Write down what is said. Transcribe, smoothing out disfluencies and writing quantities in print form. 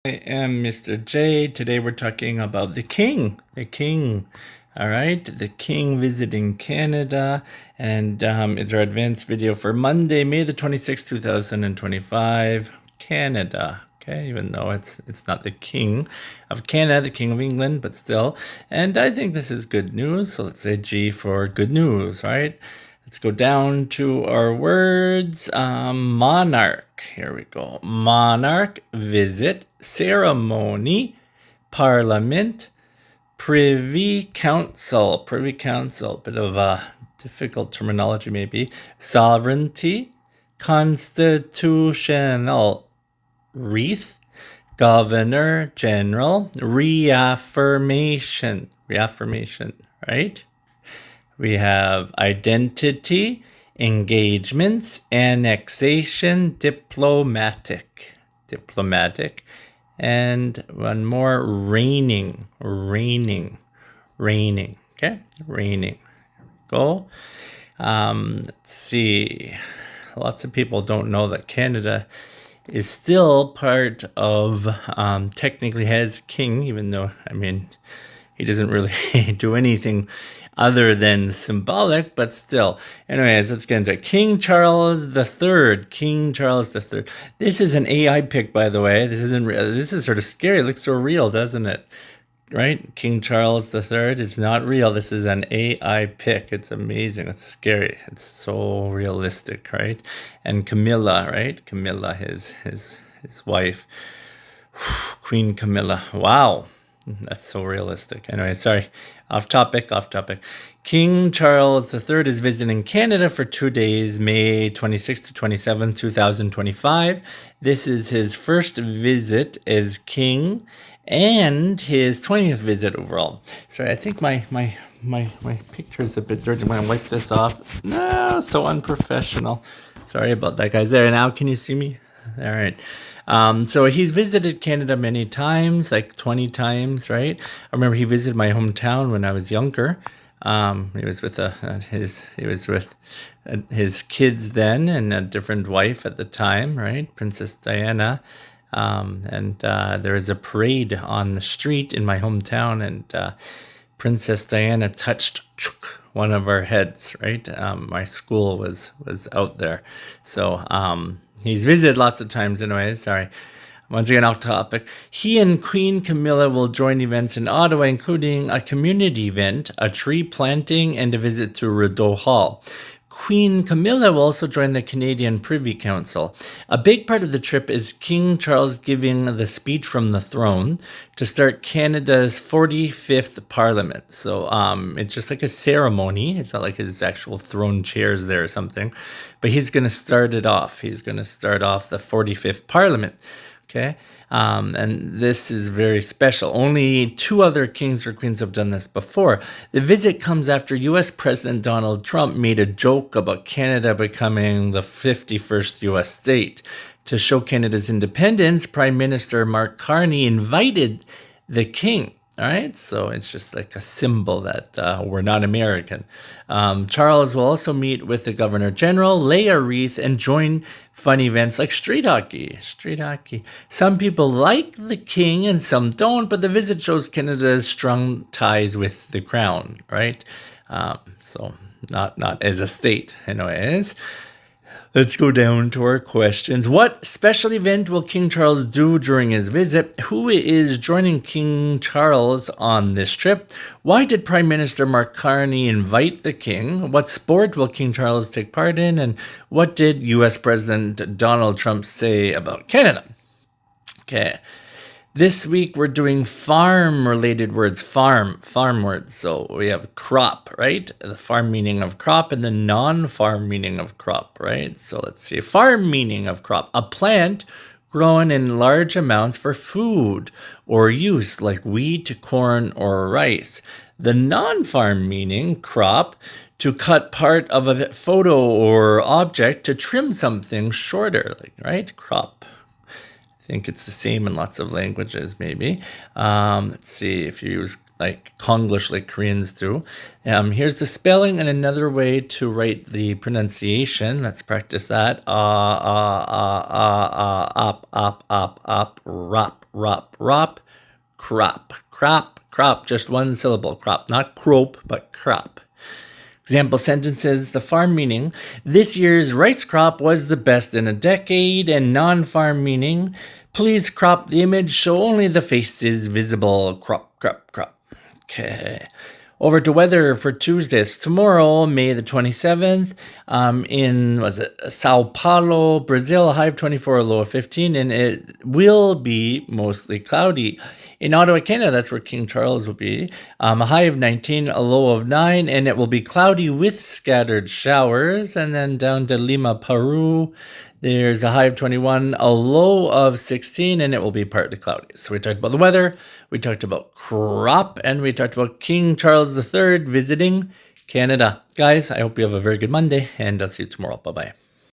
I am Mr. J. Today we're talking about the King. The King. All right, the King visiting Canada, and it's our advanced video for Monday, May the 26th, 2025, Canada. Okay, even though it's not the King of Canada, the King of England, but still. And I think this is good news, so let's say G for good news, right? Let's go down to our words. Monarch. Here we go. Monarch, visit, ceremony, parliament, Privy Council. Privy Council. Bit of a difficult terminology maybe. Sovereignty, constitutional, wreath, governor general, reaffirmation. Reaffirmation, right? We have identity, engagements, annexation, diplomatic, and one more, reigning, okay, reigning. Go. Let's see. Lots of people don't know that Canada is still part of, technically has king, even though, I mean, he doesn't really do anything other than symbolic, but still. Anyways, let's get into it. King Charles III. King Charles III. This is an AI pic, by the way. This isn't. This is sort of scary. It looks so real, doesn't it? Right? King Charles III is not real. This is an AI pic. It's amazing. It's scary. It's so realistic, right? And Camilla, right? Camilla, his wife. Queen Camilla. Wow. That's so realistic. Anyway, sorry. Off topic. King Charles III is visiting Canada for 2 days, May 26 to 27, 2025. This is his first visit as king and his 20th visit overall. Sorry, I think my picture is a bit dirty. I'm going to wipe this off. No, so unprofessional. Sorry about that, guys. There, now can you see me? All right. So he's visited Canada many times, like 20 times, right? I remember he visited my hometown when I was younger. He was with his kids then and a different wife at the time, right? Princess Diana. And there was a parade on the street in my hometown, and Princess Diana touched one of our heads, right? My school was out there. So he's visited lots of times anyway, sorry. Once again, off topic. He and Queen Camilla will join events in Ottawa, including a community event, a tree planting, and a visit to Rideau Hall. Queen Camilla will also join the Canadian Privy Council. A big part of the trip is King Charles giving the speech from the throne to start Canada's 45th Parliament. So it's just like a ceremony. It's not like his actual throne chairs there or something. But he's going to start it off. He's going to start off the 45th Parliament. Okay, and this is very special. Only 2 other kings or queens have done this before. The visit comes after U.S. President Donald Trump made a joke about Canada becoming the 51st U.S. state. To show Canada's independence, Prime Minister Mark Carney invited the king. All right, so it's just like a symbol that we're not American. Charles will also meet with the Governor General, lay a wreath, and join fun events like street hockey. Some people like the king and some don't, but the visit shows Canada's strong ties with the crown, right? So not as a state, anyways. Let's go down to our questions. What special event will King Charles do during his visit? Who is joining King Charles on this trip? Why did Prime Minister Mark Carney invite the king? What sport will King Charles take part in? And what did U.S. President Donald Trump say about Canada? Okay. This week we're doing farm-related words, farm words. So we have crop, right? The farm meaning of crop and the non-farm meaning of crop, right? So let's see. Farm meaning of crop. A plant grown in large amounts for food or use, like wheat, corn, or rice. The non-farm meaning, crop, to cut part of a photo or object to trim something shorter, like, right? Crop. I think it's the same in lots of languages, maybe. Let's see if you use like Konglish like Koreans do. Here's the spelling and another way to write the pronunciation. Let's practice that. Up, rop. rop, rop, crop, crop, crop, just one syllable, crop, not crope, but crop. Example sentences, the farm meaning, this year's rice crop was the best in a decade, and non-farm meaning, please crop the image so only the face is visible, crop, crop, crop. Okay. Over to weather for Tuesdays. Tomorrow, May the 27th, in, Sao Paulo, Brazil, a high of 24, a low of 15, and it will be mostly cloudy. In Ottawa, Canada, that's where King Charles will be, a high of 19, a low of 9, and it will be cloudy with scattered showers. And then down to Lima, Peru, there's a high of 21, a low of 16, and it will be partly cloudy. So we talked about the weather, we talked about crop, and we talked about King Charles III visiting Canada. Guys, I hope you have a very good Monday, and I'll see you tomorrow. Bye-bye.